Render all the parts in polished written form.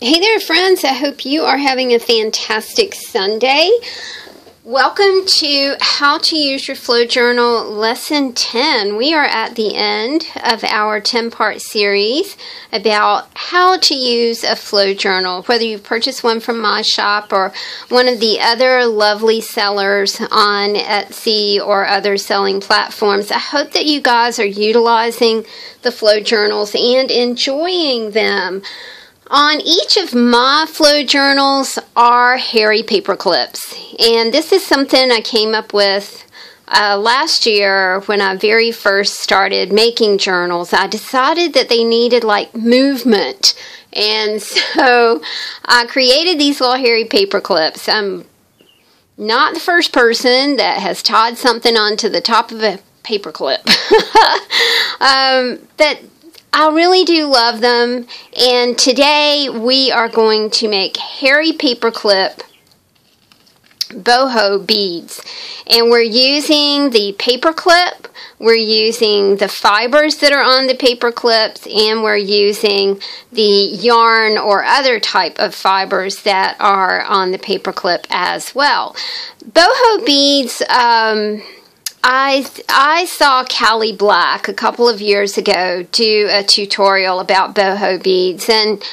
Hey there, friends. I hope you are having a fantastic Sunday. Welcome to How to Use Your Flow Journal Lesson 10. We are at the end of our 10-part series about how to use a flow journal, whether you've purchased one from my shop or one of the other lovely sellers on Etsy or other selling platforms. I hope that you guys are utilizing the flow journals and enjoying them. On each of my flow journals are hairy paper clips, and this is something I came up with last year when I very first started making journals. I decided that they needed like movement, and so I created these little hairy paper clips. I'm not the first person that has tied something onto the top of a paper clip, but I really do love them, and today we are going to make hairy paperclip boho beads, and we're using the paperclip, we're using the fibers that are on the paper clips, and we're using the yarn or other type of fibers that are on the paperclip as well. Boho beads, I saw Callie Black a couple of years ago do a tutorial about boho beads, and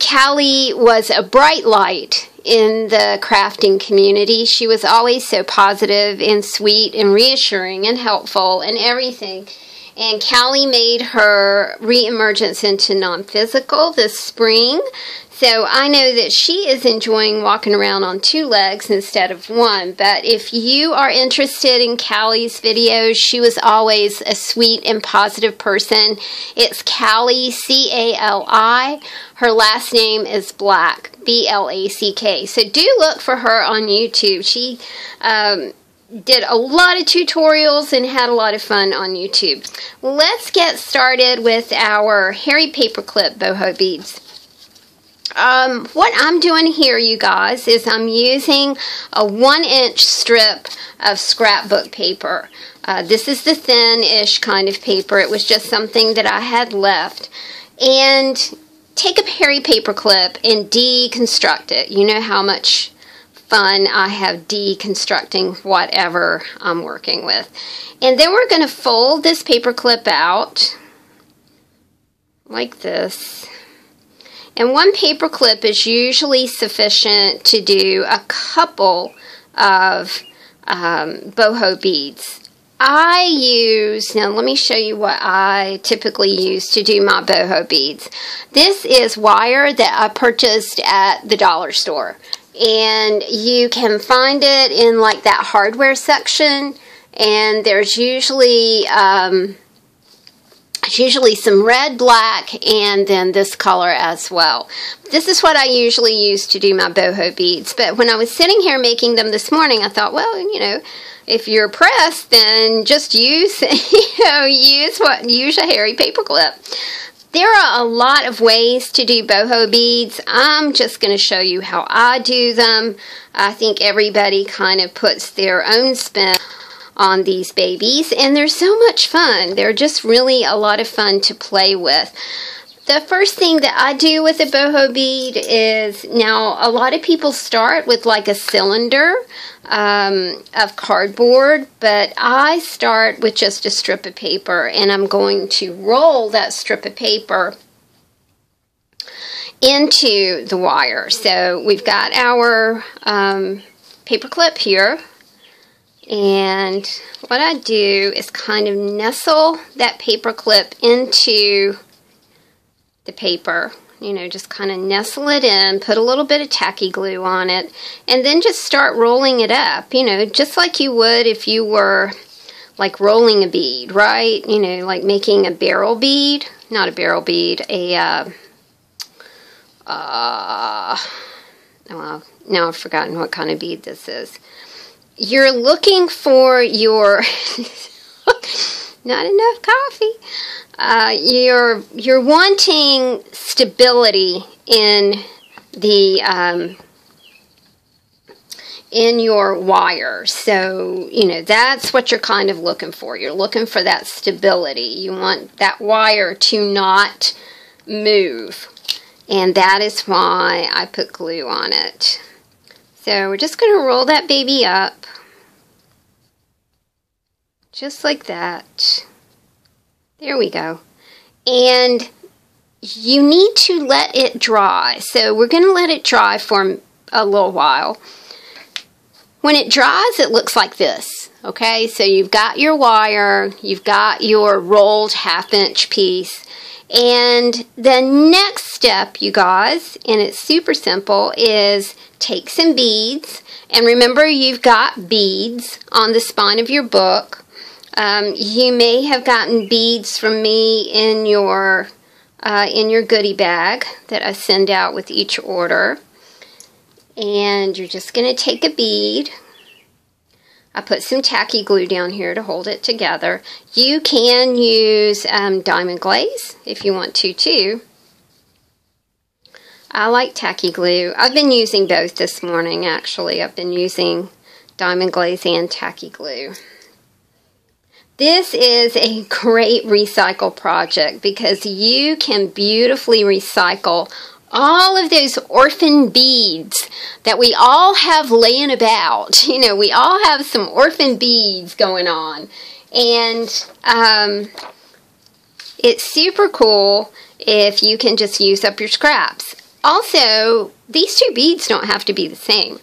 Callie was a bright light in the crafting community. She was always so positive and sweet and reassuring and helpful and everything. And Callie made her re-emergence into non-physical this spring. So I know that she is enjoying walking around on 2 legs instead of 1. But if you are interested in Callie's videos, she was always a sweet and positive person. It's Callie, C-A-L-I. Her last name is Black, B-L-A-C-K. So do look for her on YouTube. She did a lot of tutorials and had a lot of fun on YouTube. Let's get started with our hairy paperclip boho beads. What I'm doing here, you guys, is I'm using a 1-inch strip of scrapbook paper. This is the thin-ish kind of paper. It was just something that I had left. And take a hairy paperclip and deconstruct it. You know how much fun I have deconstructing whatever I'm working with. And then we're going to fold this paperclip out like this. And 1 paper clip is usually sufficient to do a couple of boho beads. Now let me show you what I typically use to do my boho beads. This is wire that I purchased at the dollar store. And you can find it in like that hardware section. And there's usually some red, black, and then this color as well. This is what I usually use to do my boho beads. But when I was sitting here making them this morning, I thought, well, you know, if you're pressed, then just use, use a hairy paperclip. There are a lot of ways to do boho beads. I'm just going to show you how I do them. I think everybody kind of puts their own spin on these babies, and they're so much fun. They're just really a lot of fun to play with. The first thing that I do with a boho bead is, now a lot of people start with like a cylinder of cardboard, but I start with just a strip of paper, and I'm going to roll that strip of paper into the wire. So we've got our paper clip here. And what I do is kind of nestle that paper clip into the paper. You know, just kind of nestle it in, put a little bit of tacky glue on it, and then just start rolling it up, you know, just like you would if you were like rolling a bead, right? You know, like making a barrel bead, not a barrel bead, well, now I've forgotten what kind of bead this is. You're looking for your not enough coffee. You're wanting stability in the in your wire. So, you know, that's what you're kind of looking for. You're looking for that stability. You want that wire to not move. And that is why I put glue on it. So we're just going to roll that baby up. Just like that. There we go. And you need to let it dry. So we're going to let it dry for a little while. When it dries, it looks like this. Okay, so you've got your wire, you've got your rolled 1/2-inch piece. And the next step, you guys, and it's super simple, is take some beads. And remember, you've got beads on the spine of your book. You may have gotten beads from me in your goodie bag that I send out with each order. And you're just going to take a bead. I put some tacky glue down here to hold it together. You can use diamond glaze if you want to too. I like tacky glue. I've been using both this morning actually. I've been using diamond glaze and tacky glue. This is a great recycle project because you can beautifully recycle all of those orphan beads that we all have laying about. You know, we all have some orphan beads going on. And it's super cool if you can just use up your scraps. Also, these two beads don't have to be the same.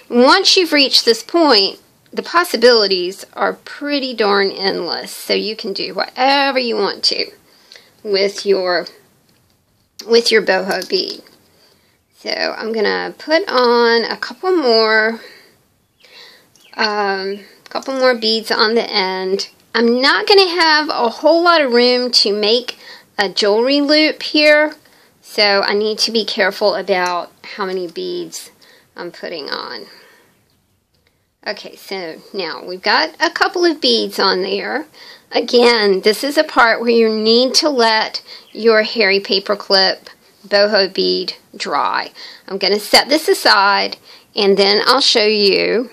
Once you've reached this point, the possibilities are pretty darn endless. So you can do whatever you want to with your boho bead. So I'm going to put on a couple more beads on the end. I'm not going to have a whole lot of room to make a jewelry loop here, so I need to be careful about how many beads I'm putting on. Okay, so now we've got a couple of beads on there. Again, this is a part where you need to let your hairy paperclip boho bead dry. I'm going to set this aside and then I'll show you.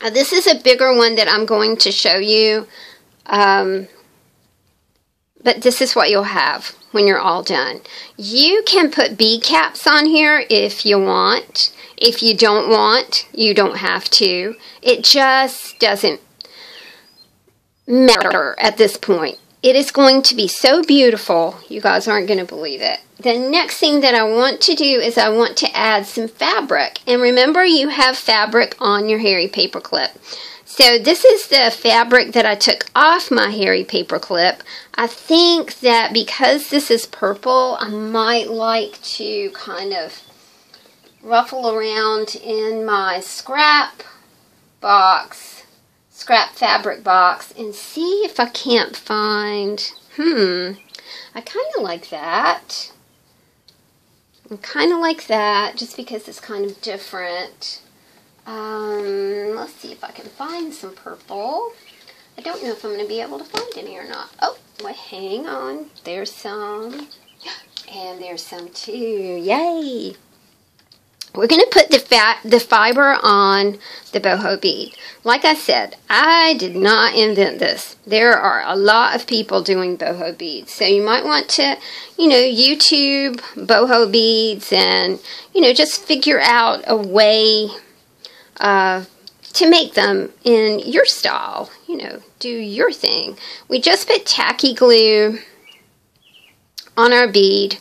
This is a bigger one that I'm going to show you, but this is what you'll have when you're all done. You can put bead caps on here if you want. If you don't want, you don't have to. It just doesn't matter at this point. It is going to be so beautiful, you guys aren't going to believe it. The next thing that I want to do is I want to add some fabric. And remember, you have fabric on your hairy paperclip. So this is the fabric that I took off my hairy paperclip. I think that because this is purple, I might like to kind of ruffle around in my scrap fabric box and see if I can't find, I kind of like that. I kind of like that just because it's kind of different. Let's see if I can find some purple. I don't know if I'm going to be able to find any or not. Oh, well, hang on. There's some. And there's some too. Yay! We're going to put the fiber on the boho bead. Like I said, I did not invent this. There are a lot of people doing boho beads. So you might want to, YouTube boho beads and, just figure out a way to make them in your style. Do your thing. We just put tacky glue on our bead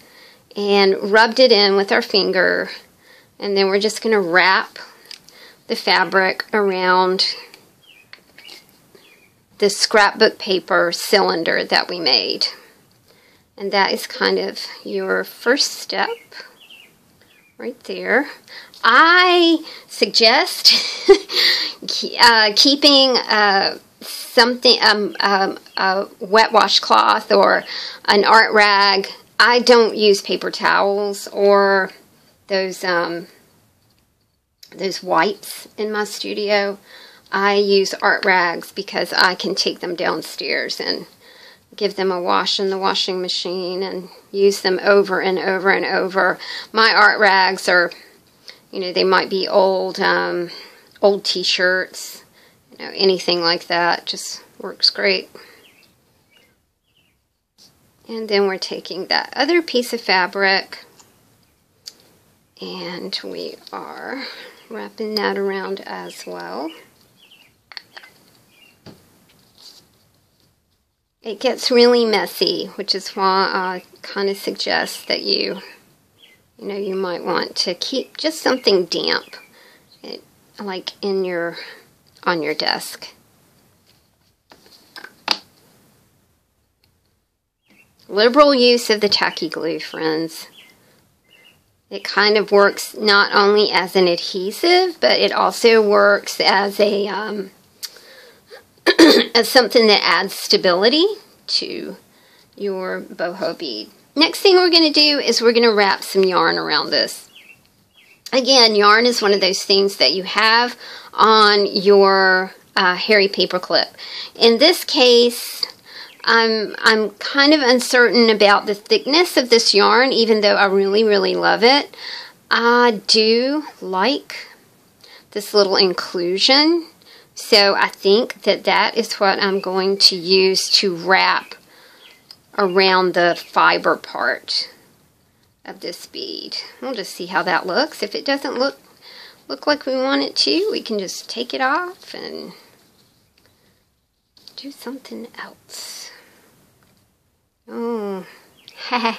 and rubbed it in with our finger. And then we're just going to wrap the fabric around the scrapbook paper cylinder that we made. And that is kind of your first step right there. I suggest keeping something, a wet washcloth or an art rag. I don't use paper towels or those wipes in my studio. I use art rags because I can take them downstairs and give them a wash in the washing machine and use them over and over and over. My art rags are, they might be old t-shirts, anything like that. Just works great. And then we're taking that other piece of fabric and we are wrapping that around as well. It gets really messy, which is why I kind of suggest that you might want to keep just something damp, like on your desk. Liberal use of the tacky glue, friends. It kind of works not only as an adhesive, but it also works as a as something that adds stability to your boho bead. Next thing we're going to do is we're going to wrap some yarn around this. Again, yarn is one of those things that you have on your hairy paper clip. In this case, I'm kind of uncertain about the thickness of this yarn, even though I really, really love it. I do like this little inclusion, so I think that that is what I'm going to use to wrap around the fiber part of this bead. We'll just see how that looks. If it doesn't look like we want it to, we can just take it off and do something else. Oh, I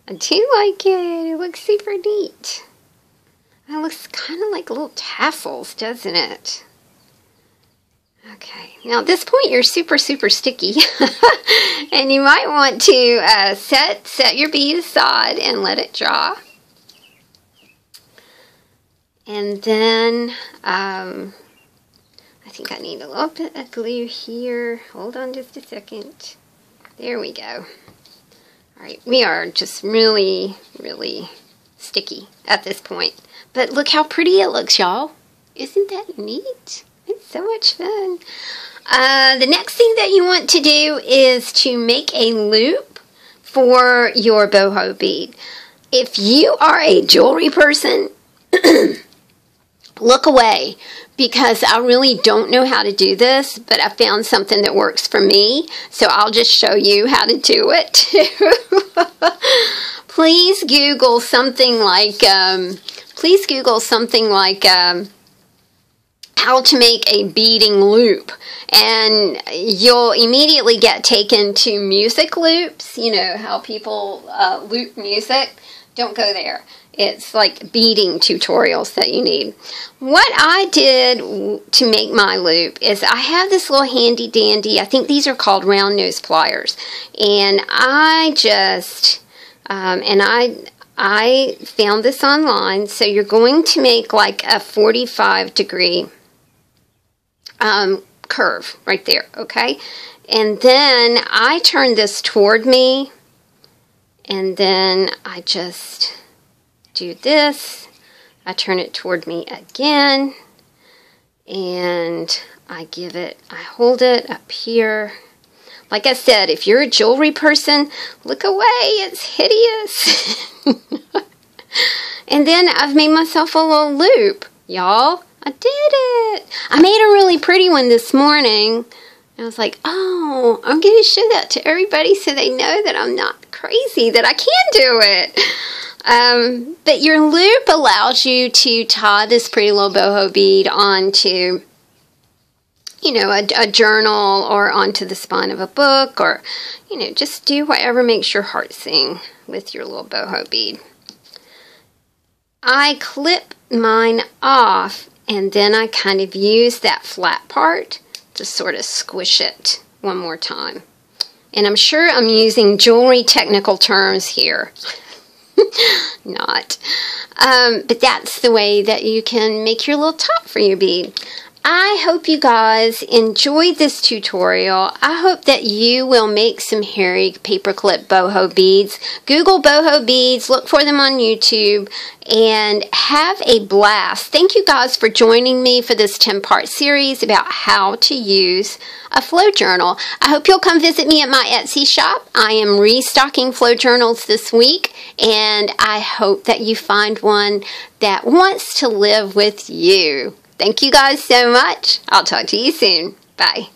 do like it. It looks super neat. It looks kind of like little tassels, doesn't it? Okay, now at this point you're super, super sticky. And you might want to set your bead aside and let it dry. And then I think I need a little bit of glue here. Hold on just a second. There we go. Alright, we are just really, really sticky at this point. But look how pretty it looks, y'all. Isn't that neat? It's so much fun. The next thing that you want to do is to make a loop for your boho bead. If you are a jewelry person, look away, because I really don't know how to do this, but I found something that works for me, so I'll just show you how to do it. Please Google something like, how to make a beading loop, and you'll immediately get taken to music loops. You know how people loop music. Don't go there. It's like beading tutorials that you need. What I did to make my loop is I have this little handy dandy, I think these are called round nose pliers, and I just I found this online. So you're going to make like a 45-degree curve right there, okay? And then I turn this toward me, and then I just do this. I turn it toward me again, and I hold it up here. Like I said, if you're a jewelry person, look away, it's hideous. And then I've made myself a little loop, y'all. I did it. I made a really pretty one this morning. I was like, oh, I'm going to show that to everybody so they know that I'm not crazy, that I can do it. But your loop allows you to tie this pretty little boho bead onto, you know, a journal or onto the spine of a book, or, you know, just do whatever makes your heart sing with your little boho bead. I clip mine off, and then I kind of use that flat part to sort of squish it one more time. And I'm sure I'm using jewelry technical terms here. Not. But that's the way that you can make your little top for your bead. I hope you guys enjoyed this tutorial. I hope that you will make some hairy paperclip boho beads. Google boho beads, look for them on YouTube, and have a blast. Thank you guys for joining me for this 10-part series about how to use a flow journal. I hope you'll come visit me at my Etsy shop. I am restocking flow journals this week, and I hope that you find one that wants to live with you. Thank you guys so much. I'll talk to you soon. Bye.